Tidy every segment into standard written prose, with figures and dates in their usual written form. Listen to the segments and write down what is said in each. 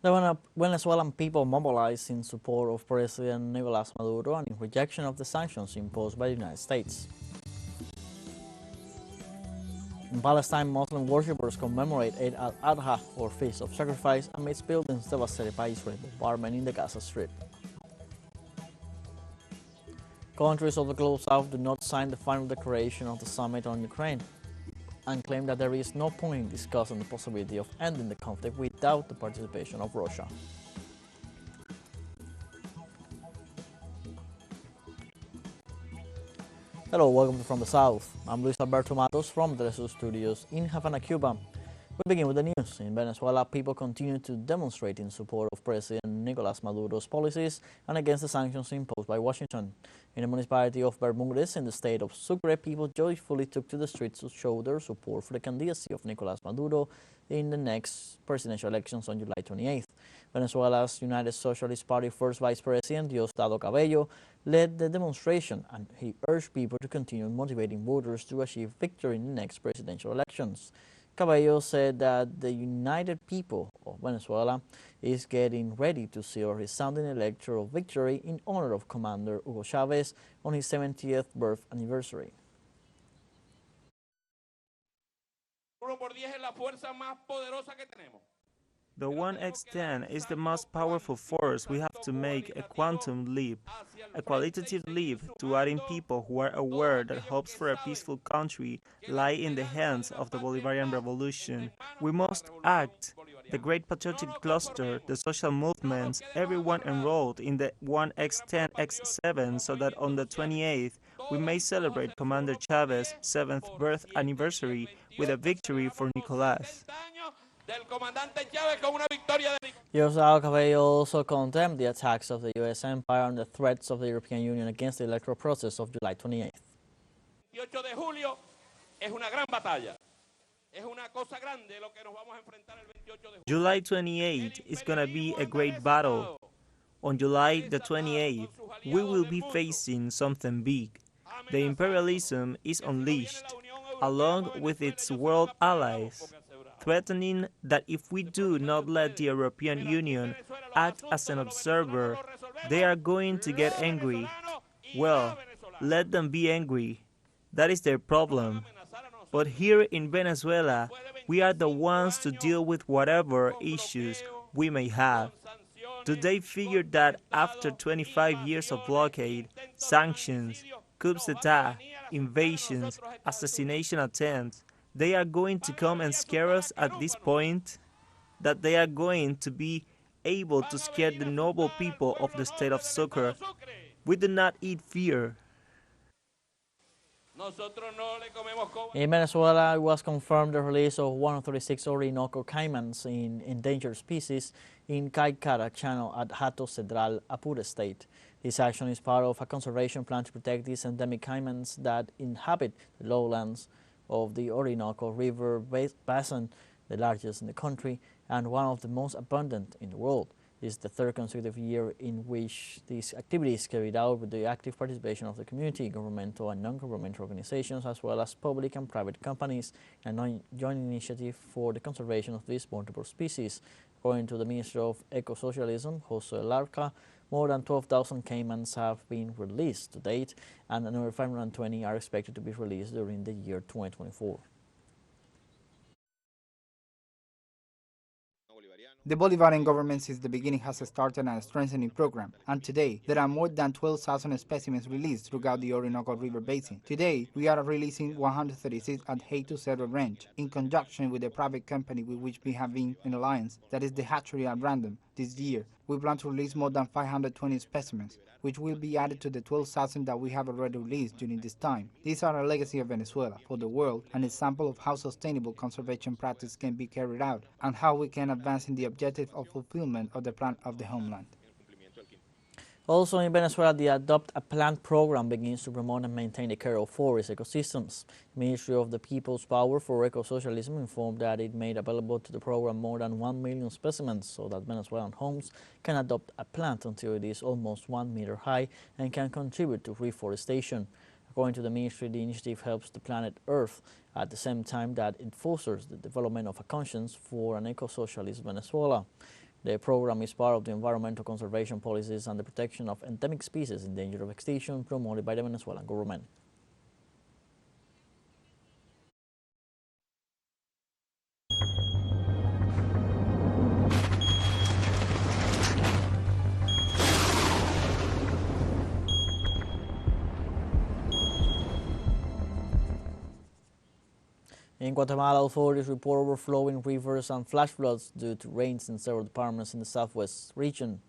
The Venezuelan people mobilized in support of President Nicolás Maduro and in rejection of the sanctions imposed by the United States. In Palestine, Muslim worshippers commemorate Eid-el Adha, or Feast of Sacrifice, amidst buildings devastated by Israeli bombardment in the Gaza Strip. Countries of the Global South do not sign the final declaration of the summit on Ukraine and claim that there is no point in discussing the possibility of ending the conflict without the participation of Russia. Hello, welcome to From the South. I'm Luis Alberto Matos from TeleSur Studios in Havana, Cuba. We begin with the news. In Venezuela, people continue to demonstrate in support of President Nicolás Maduro's policies and against the sanctions imposed by Washington. In the municipality of Bermúdez in the state of Sucre, people joyfully took to the streets to show their support for the candidacy of Nicolás Maduro in the next presidential elections on July 28th. Venezuela's United Socialist Party First Vice President Diosdado Cabello led the demonstration, and he urged people to continue motivating voters to achieve victory in the next presidential elections. Cabello said that the united people of Venezuela is getting ready to seal a resounding electoral victory in honor of Commander Hugo Chavez on his 70th birth anniversary. The 1x10 is the most powerful force. We have to make a quantum leap, a qualitative leap to adding people who are aware that hopes for a peaceful country lie in the hands of the Bolivarian Revolution. We must act. The Great Patriotic Cluster, the social movements, everyone enrolled in the 1x10x7 so that on the 28th we may celebrate Commander Chavez's 7th birth anniversary with a victory for Nicolás. Diosdado Cabello also condemned the attacks of the U.S. empire and the threats of the European Union against the electoral process of July 28th. July 28 is going to be a great battle. On July the 28th, we will be facing something big. The imperialism is unleashed, along with its world allies, threatening that if we do not let the European Union act as an observer, they are going to get angry. Well, let them be angry. That is their problem. But here in Venezuela, we are the ones to deal with whatever issues we may have. Do they figure that after 25 years of blockade, sanctions, coups d'etat, invasions, assassination attempts, they are going to come and scare us at this point? That they are going to be able to scare the noble people of the state of Sucre? We do not eat fear. In Venezuela, it was confirmed the release of 136 Orinoco caimans in endangered species in Caicara Channel at Hato Cedral, Apure State. This action is part of a conservation plan to protect these endemic caimans that inhabit the lowlands of the Orinoco River basin, the largest in the country and one of the most abundant in the world. This is the third consecutive year in which these activities carried out with the active participation of the community, governmental and non-governmental organizations, as well as public and private companies, and a joint initiative for the conservation of these vulnerable species. According to the Minister of Eco-Socialism, Jose Larca, more than 12,000 caimans have been released to date, and another 520 are expected to be released during the year 2024. The Bolivarian government since the beginning has started a strengthening program, and today there are more than 12,000 specimens released throughout the Orinoco River Basin. Today, we are releasing 136 at Hato Cerro Ranch, in conjunction with the private company with which we have been in alliance, that is the hatchery at Random. This year, we plan to release more than 520 specimens, which will be added to the 12,000 that we have already released during this time. These are a legacy of Venezuela for the world, an example of how sustainable conservation practice can be carried out, and how we can advance in the objective of fulfillment of the plan of the homeland. Also in Venezuela, the Adopt a Plant program begins to promote and maintain the care of forest ecosystems. The Ministry of the People's Power for Eco-Socialism informed that it made available to the program more than 1 million specimens so that Venezuelan homes can adopt a plant until it is almost 1 meter high and can contribute to reforestation. According to the ministry, the initiative helps the planet Earth at the same time that it fosters the development of a conscience for an eco-socialist Venezuela. The program is part of the environmental conservation policies and the protection of endemic species in danger of extinction promoted by the Venezuelan government. In Guatemala, authorities report overflowing rivers and flash floods due to rains in several departments in the southwest region.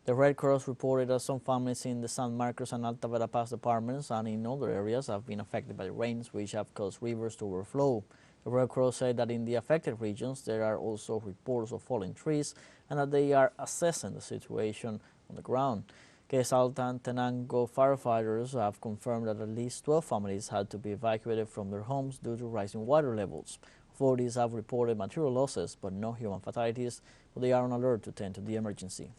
The Red Cross reported that some families in the San Marcos and Alta Verapaz departments and in other areas have been affected by the rains, which have caused rivers to overflow. The Red Cross said that in the affected regions there are also reports of falling trees and that they are assessing the situation on the ground. Quesalta and Tenango firefighters have confirmed that at least 12 families had to be evacuated from their homes due to rising water levels. Authorities have reported material losses but no human fatalities, but they are on alert to tend to the emergency.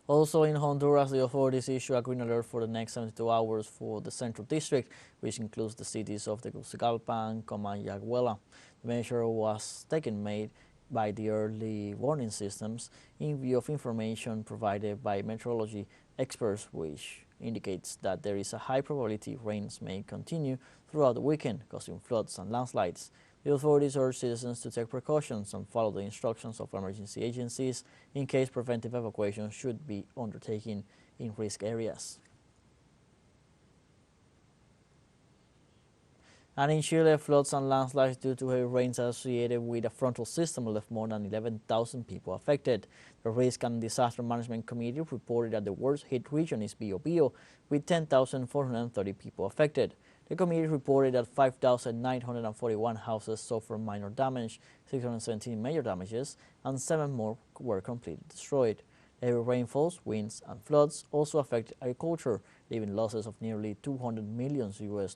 Also in Honduras, the authorities issue a green alert for the next 72 hours for the Central District, which includes the cities of Tegucigalpa and Comayagüela. The measure was made by the early warning systems in view of information provided by meteorology experts, which indicates that there is a high probability rains may continue throughout the weekend, causing floods and landslides. The authorities urge citizens to take precautions and follow the instructions of emergency agencies in case preventive evacuation should be undertaken in risk areas. And in Chile, floods and landslides due to heavy rains associated with a frontal system left more than 11,000 people affected. The Risk and Disaster Management Committee reported that the worst hit region is Biobío, with 10,430 people affected. The committee reported that 5,941 houses suffered minor damage, 617 major damages, and 7 more were completely destroyed. Heavy rainfalls, winds, and floods also affected agriculture, leaving losses of nearly $200 million US.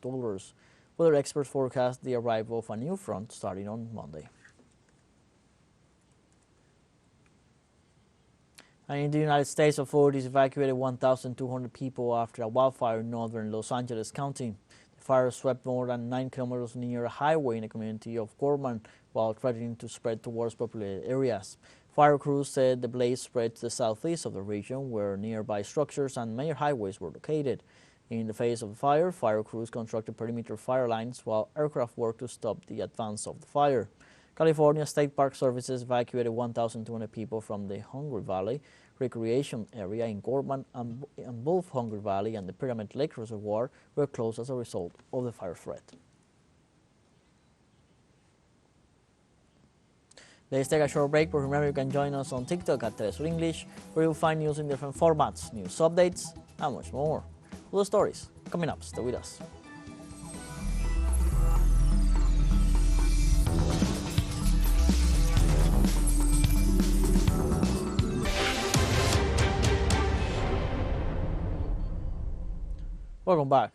Weather experts forecast the arrival of a new front starting on Monday. And in the United States, authorities evacuated 1,200 people after a wildfire in northern Los Angeles County. The fire swept more than 9 kilometers near a highway in the community of Gorman, while threatening to spread towards populated areas. Fire crews said the blaze spread to the southeast of the region, where nearby structures and major highways were located. In the face of the fire crews constructed perimeter fire lines while aircraft worked to stop the advance of the fire. California State Park Services evacuated 1,200 people from the Hungry Valley recreation area in Gorman, and both Hungry Valley and the Pyramid Lake Reservoir were closed as a result of the fire threat. Let's take a short break, but remember you can join us on TikTok at TeleSur English, where you'll find news in different formats, news updates, and much more. All the stories coming up. Stay with us. Welcome back.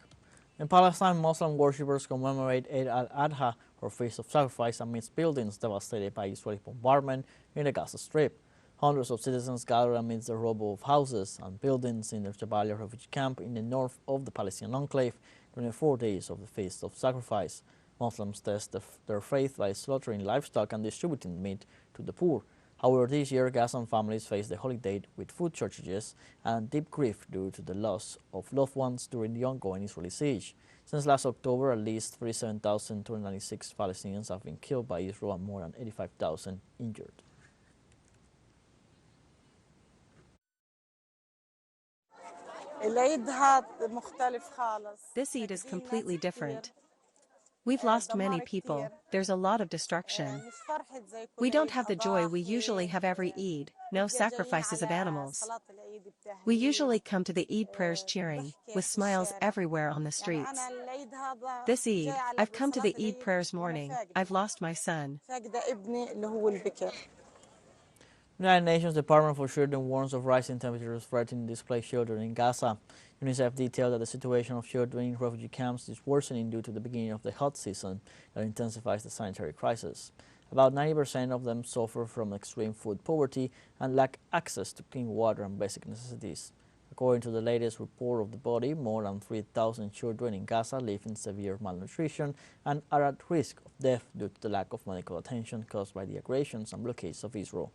In Palestine, Muslim worshippers commemorate Eid-el Adha, or Feast of Sacrifice, amidst buildings devastated by Israeli bombardment in the Gaza Strip. Hundreds of citizens gathered amidst the rubble of houses and buildings in the Jabalia refugee camp in the north of the Palestinian enclave during the 4 days of the Feast of Sacrifice. Muslims test their faith by slaughtering livestock and distributing meat to the poor. However, this year, Gazan families face the holiday with food shortages and deep grief due to the loss of loved ones during the ongoing Israeli siege. Since last October, at least 37,296 Palestinians have been killed by Israel and more than 85,000 injured. This Eid is completely different. We've lost many people, there's a lot of destruction. We don't have the joy we usually have every Eid, no sacrifices of animals. We usually come to the Eid prayers cheering, with smiles everywhere on the streets. This Eid, I've come to the Eid prayers mourning, I've lost my son. The United Nations Department for Children warns of rising temperatures threatening displaced children in Gaza. UNICEF detailed that the situation of children in refugee camps is worsening due to the beginning of the hot season that intensifies the sanitary crisis. About 90% of them suffer from extreme food poverty and lack access to clean water and basic necessities. According to the latest report of the body, more than 3,000 children in Gaza live in severe malnutrition and are at risk of death due to the lack of medical attention caused by the aggressions and blockades of Israel.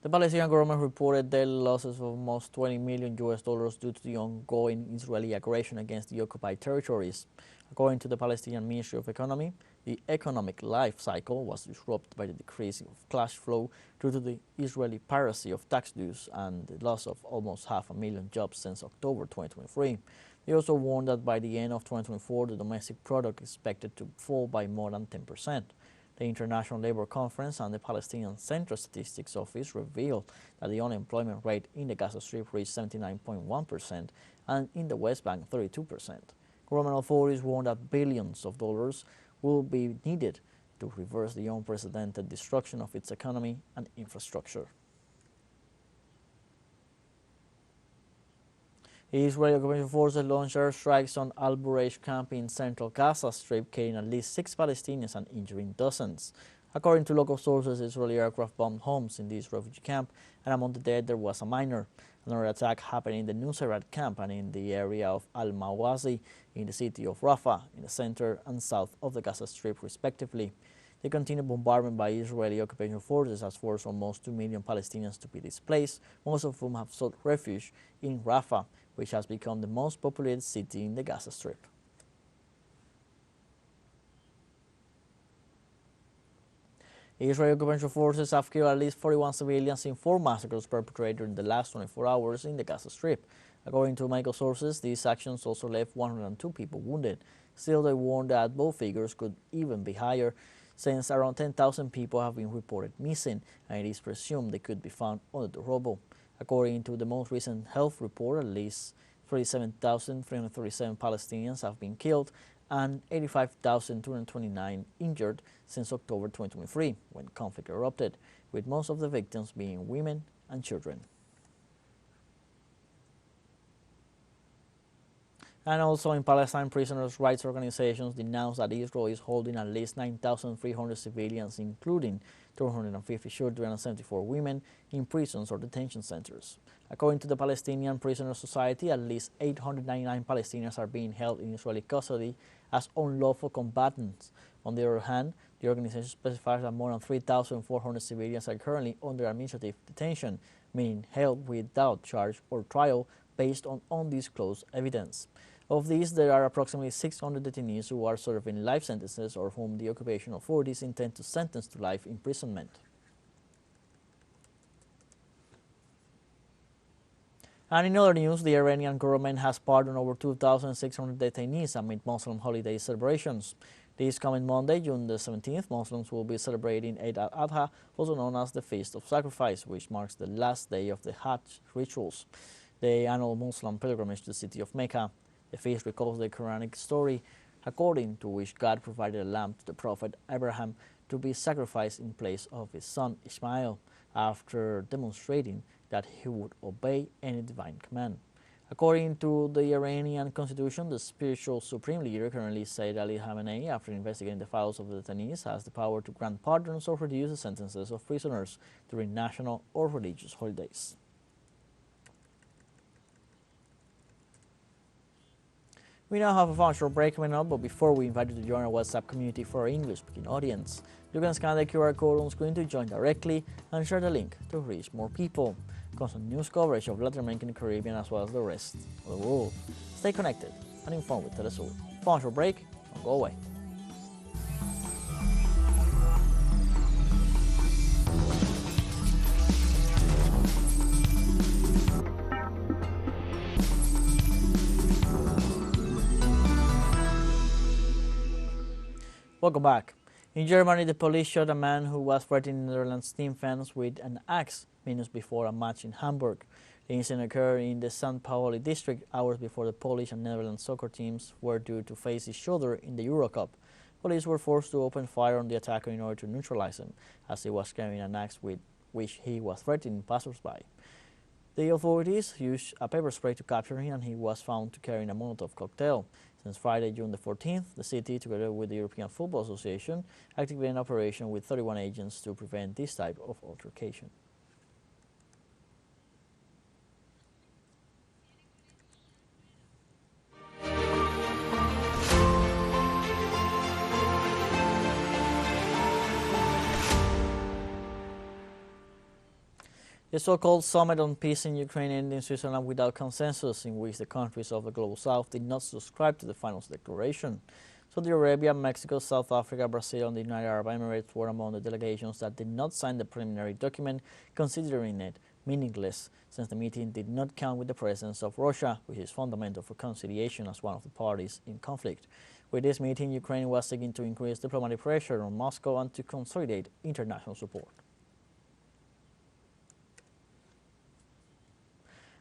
The Palestinian government reported daily losses of almost $20 million due to the ongoing Israeli aggression against the occupied territories. According to the Palestinian Ministry of Economy, the economic life cycle was disrupted by the decrease of cash flow due to the Israeli piracy of tax dues and the loss of almost 500,000 jobs since October 2023. They also warned that by the end of 2024, the domestic product is expected to fall by more than 10%. The International Labour Conference and the Palestinian Central Statistics Office revealed that the unemployment rate in the Gaza Strip reached 79.1% and in the West Bank 32%. Government authorities warned that billions of dollars will be needed to reverse the unprecedented destruction of its economy and infrastructure. Israeli occupation forces launched airstrikes on Al Bureij camp in central Gaza Strip, killing at least 6 Palestinians and injuring dozens. According to local sources, Israeli aircraft bombed homes in this refugee camp, and among the dead there was a minor. Another attack happened in the Nusayrat camp and in the area of Al Mawazi in the city of Rafah, in the center and south of the Gaza Strip, respectively. The continued bombardment by Israeli occupation forces has forced almost 2 million Palestinians to be displaced, most of whom have sought refuge in Rafah, which has become the most populated city in the Gaza Strip. Israeli occupation forces have killed at least 41 civilians in 4 massacres perpetrated during the last 24 hours in the Gaza Strip. According to medical sources, these actions also left 102 people wounded. Still, they warned that both figures could even be higher, since around 10,000 people have been reported missing, and it is presumed they could be found under the rubble. According to the most recent health report, at least 37,337 Palestinians have been killed and 85,229 injured since October 2023, when conflict erupted, with most of the victims being women and children. And also in Palestine, prisoners' rights organizations denounced that Israel is holding at least 9,300 civilians, including 250 children and 74 women, in prisons or detention centers. According to the Palestinian Prisoner Society, at least 899 Palestinians are being held in Israeli custody as unlawful combatants. On the other hand, the organization specifies that more than 3,400 civilians are currently under administrative detention, meaning held without charge or trial based on undisclosed evidence. Of these, there are approximately 600 detainees who are serving life sentences or whom the occupation authorities intend to sentence to life imprisonment. And in other news, the Iranian government has pardoned over 2,600 detainees amid Muslim holiday celebrations. This coming Monday, June the 17th, Muslims will be celebrating Eid-el Adha, also known as the Feast of Sacrifice, which marks the last day of the Hajj rituals, the annual Muslim pilgrimage to the city of Mecca. The feast recalls the Quranic story according to which God provided a lamb to the prophet Abraham to be sacrificed in place of his son Ishmael, after demonstrating that he would obey any divine command. According to the Iranian constitution, the spiritual supreme leader, currently Sayyid Ali Khamenei, after investigating the files of the detainees, has the power to grant pardons or reduce the sentences of prisoners during national or religious holidays. We now have a fun short break coming up, but before we invite you to join our WhatsApp community for our English-speaking audience. You can scan the QR code on screen to join directly and share the link to reach more people. Constant news coverage of Latin American and Caribbean as well as the rest of the world. Stay connected and informed with TeleSur. Fun short break, don't go away. Welcome back. In Germany, the police shot a man who was threatening the Netherlands team fans with an axe minutes before a match in Hamburg. The incident occurred in the St. Pauli district hours before the Polish and Netherlands soccer teams were due to face each other in the Euro Cup. Police were forced to open fire on the attacker in order to neutralize him, as he was carrying an axe with which he was threatening passers-by. The authorities used a pepper spray to capture him, and he was found carrying a Molotov cocktail. Since Friday, June the 14th, the city, together with the European Football Association, activated an operation with 31 agents to prevent this type of altercation. The so-called Summit on Peace in Ukraine ended in Switzerland without consensus, in which the countries of the Global South did not subscribe to the final declaration. Saudi Arabia, Mexico, South Africa, Brazil, and the United Arab Emirates were among the delegations that did not sign the preliminary document, considering it meaningless, since the meeting did not count with the presence of Russia, which is fundamental for conciliation as one of the parties in conflict. With this meeting, Ukraine was seeking to increase diplomatic pressure on Moscow and to consolidate international support.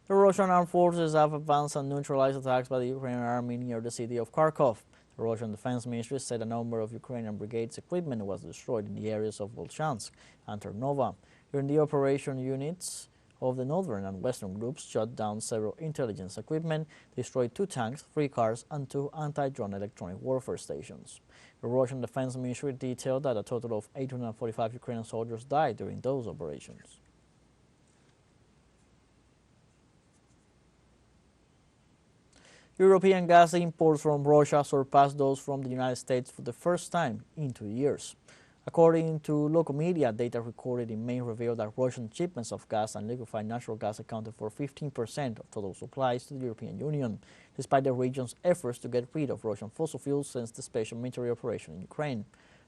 The Russian armed forces have advanced and neutralized attacks by the Ukrainian army near the city of Kharkov. The Russian Defense Ministry said a number of Ukrainian brigades' equipment was destroyed in the areas of Volchansk and Ternova. During the operation, units of the northern and western groups shot down several intelligence equipment, destroyed 2 tanks, 3 cars, and 2 anti-drone electronic warfare stations. The Russian Defense Ministry detailed that a total of 845 Ukrainian soldiers died during those operations. European gas imports from Russia surpassed those from the United States for the first time in 2 years. According to local media, data recorded in May revealed that Russian shipments of gas and liquefied natural gas accounted for 15% of total supplies to the European Union, despite the region's efforts to get rid of Russian fossil fuels since the special military operation in Ukraine.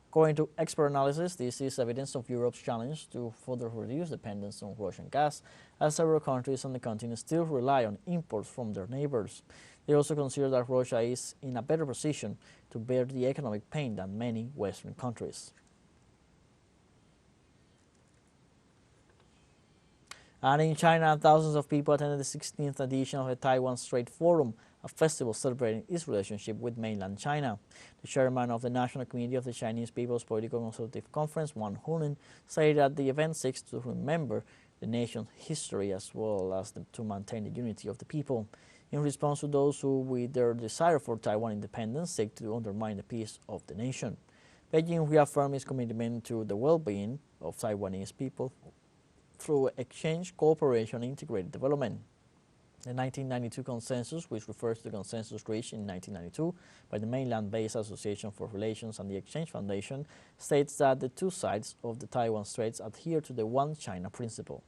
According to expert analysis, this is evidence of Europe's challenge to further reduce dependence on Russian gas, as several countries on the continent still rely on imports from their neighbors. They also consider that Russia is in a better position to bear the economic pain than many Western countries. And in China, thousands of people attended the 16th edition of the Taiwan Strait Forum, a festival celebrating its relationship with mainland China. The chairman of the National Committee of the Chinese People's Political Consultative Conference, Wang Hunen, said that the event seeks to remember the nation's history as well as to maintain the unity of the people. In response to those who, with their desire for Taiwan independence, seek to undermine the peace of the nation, Beijing reaffirmed its commitment to the well-being of Taiwanese people through exchange, cooperation, and integrated development. The 1992 consensus, which refers to the consensus reached in 1992 by the mainland-based Association for Relations and the Exchange Foundation, states that the two sides of the Taiwan Straits adhere to the One China principle.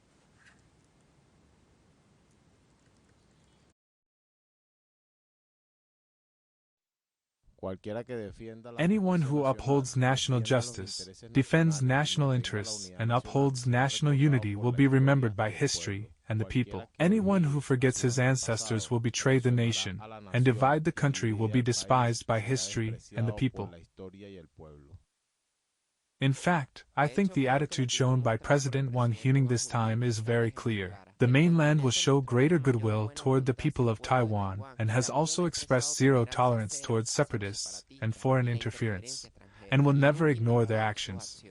Anyone who upholds national justice, defends national interests, and upholds national unity will be remembered by history and the people. Anyone who forgets his ancestors will betray the nation, and divide the country will be despised by history and the people. In fact, I think the attitude shown by President Wang Huning this time is very clear. The mainland will show greater goodwill toward the people of Taiwan and has also expressed zero tolerance towards separatists and foreign interference, and will never ignore their actions.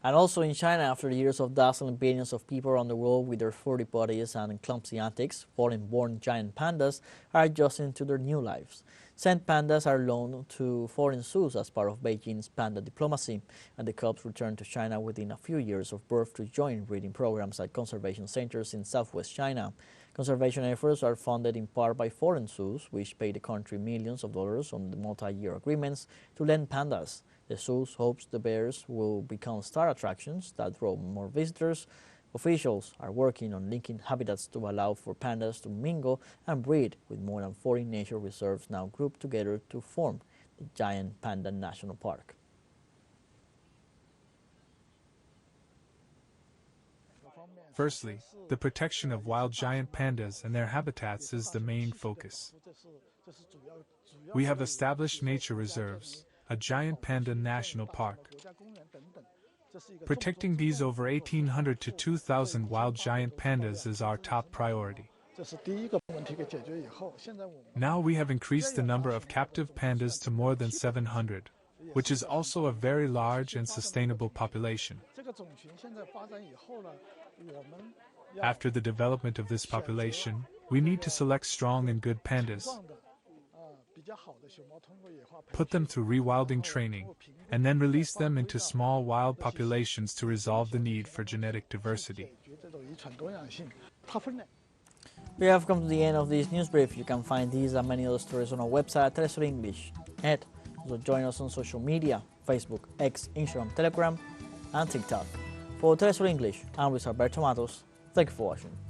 And also in China, after years of dazzling billions of people around the world with their furry bodies and clumsy antics, foreign-born giant pandas are adjusting to their new lives. Sent pandas are loaned to foreign zoos as part of Beijing's panda diplomacy, and the cubs return to China within a few years of birth to join breeding programs at conservation centers in southwest China. Conservation efforts are funded in part by foreign zoos, which pay the country millions of dollars on the multi-year agreements to lend pandas. The zoo hopes the bears will become star attractions that draw more visitors. Officials are working on linking habitats to allow for pandas to mingle and breed, with more than 40 nature reserves now grouped together to form the Giant Panda National Park. Firstly, the protection of wild giant pandas and their habitats is the main focus. We have established nature reserves, a giant panda national park. Protecting these over 1,800 to 2,000 wild giant pandas is our top priority. Now we have increased the number of captive pandas to more than 700, which is also a very large and sustainable population. After the development of this population, we need to select strong and good pandas, put them through rewilding training, and then release them into small wild populations to resolve the need for genetic diversity. We have come to the end of this news brief. You can find these and many other stories on our website, TeleSur English. Also join us on social media, Facebook, X, Instagram, Telegram, and TikTok. For TeleSur English, I'm Luis Alberto Matos. Thank you for watching.